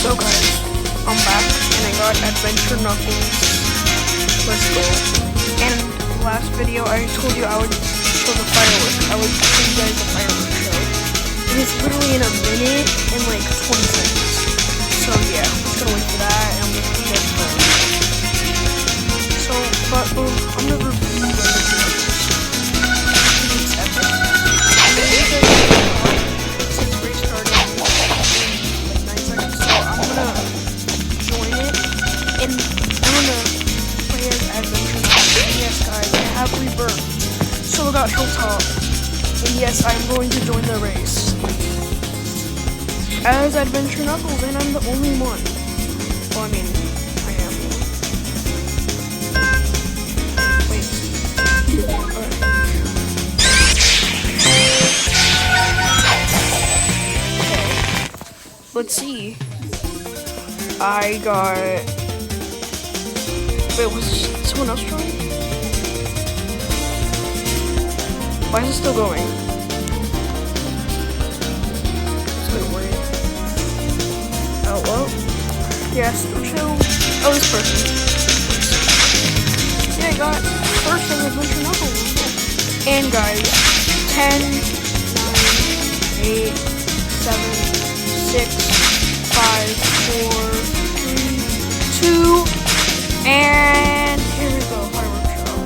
So guys, I'm back and I got Adventure Knuckles. Let's go. And last video I told you I would show the firework. I would show you guys the firework show. And it's literally in a minute and like 20 seconds. So yeah, I'm just gonna wait for that and I'm gonna put you guys first. So, but I'm gonna review Adventure Knuckles. It's epic. Since restarting in like 9 seconds, so I'm gonna join it and I'm gonna play as Adventure Knuckles. And yes guys, I have rebirthed. So I got Hilltop. And yes, I'm going to join the race as Adventure Knuckles, and I'm the only one. Well, I mean, I am. Wait. Alright. Let's see. I got... Wait, was someone else trying? Why is it still going? It's gonna wait. Oh, well. Yeah, still chill. Oh, this person. Yeah, I got first in Adventure Knuckles. And guys, 10, 9, 8, 7, 6, 5, 4, 3, 2, and here we go, firework show.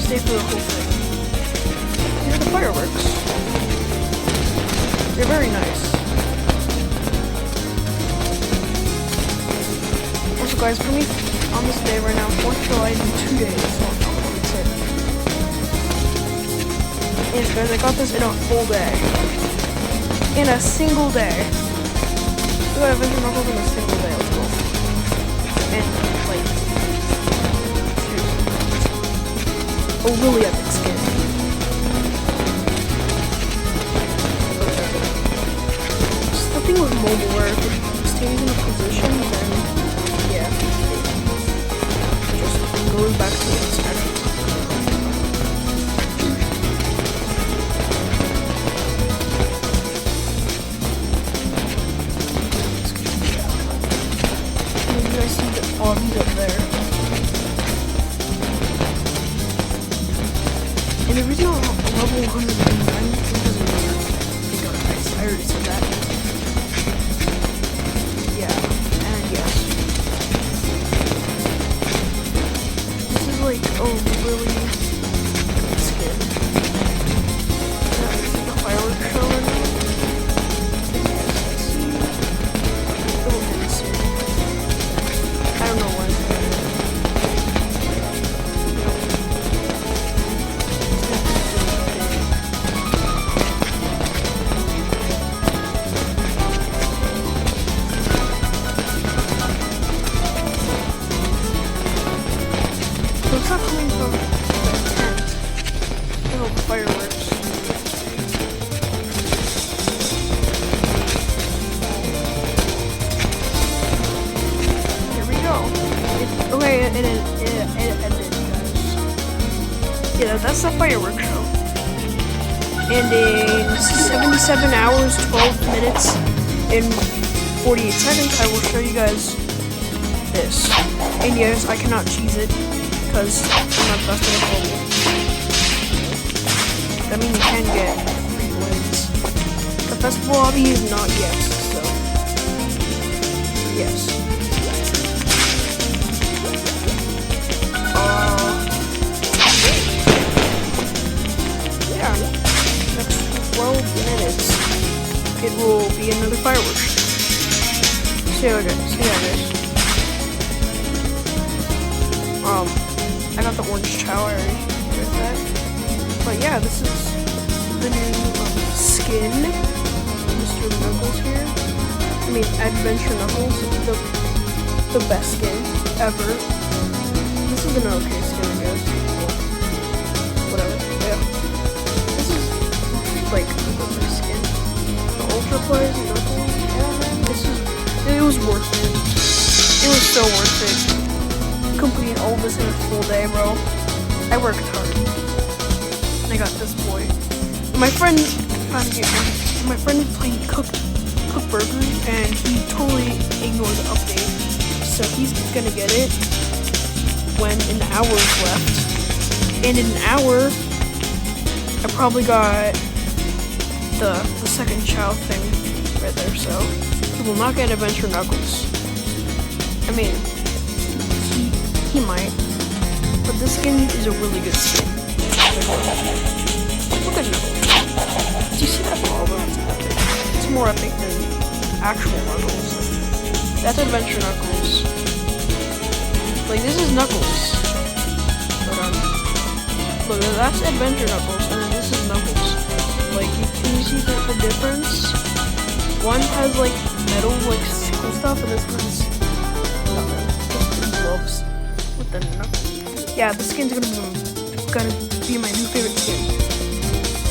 Stay for the whole thing. Here are the fireworks. They're very nice. Also guys, for me, on this day right now, 4th of July is in 2 days, so that's it. And guys, I got this in a full day. In a single day. We got Adventure Knuckles in a single day, let's go. And, like, seriously. A really epic skin. Just the thing with mobile where if it stays in a position, then, yeah. It just goes back to its actual. Oh, he's up there. And the reason I'm level 109 is because of your finger eyes. I already said that. Yeah, and yes. This is like a really good skin. This is the fireworks show right now. I don't know when. So it's not coming from the tent. Oh, the fireworks. Okay, it ended, guys. Yeah, that's the fireworks show. And in 77 hours, 12 minutes, and 48 seconds, I will show you guys this. And yes, I cannot cheese it, because I'm not best in the world. That means you can get free wins. The festival lobby is not yet, so yes. Next 12 minutes, it will be another fireworks show. See how it is. I got the orange chow, I already did that. But yeah, this is the new skin. Mr. Knuckles here. I mean, Adventure Knuckles, the best skin ever. This is an okay skin, I guess. Whatever, yeah. Like the skin, the Ultra Plays, Knuckles, yeah man, it was worth it. It was so worth it. Completing all this in a full day, bro. I worked hard. And I got this boy. My friend found me my friend was playing Cook Burgers, and he totally ignored the update. So he's gonna get it when an hour is left. And in an hour, I probably got the second child thing right there, so he will not get Adventure Knuckles. I mean, he might, but this skin is a really good skin. Look at Knuckles. Do you see that ball? That's epic. It's more epic than actual Knuckles. That's Adventure Knuckles. Like, this is Knuckles. But, look, that's Adventure Knuckles, and then this is Knuckles. Like, can you see the difference? One has, like, metal, like, cool stuff, and this one's nothing. Just gloves with the Knuckles. Yeah, this skin's gonna be my new favorite skin.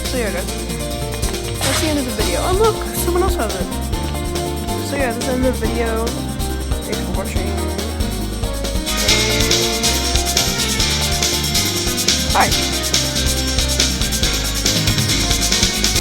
So yeah, guys. That's the end of the video. Oh, look! Someone else has it. So yeah, that's the end of the video. Thanks for watching. And bye.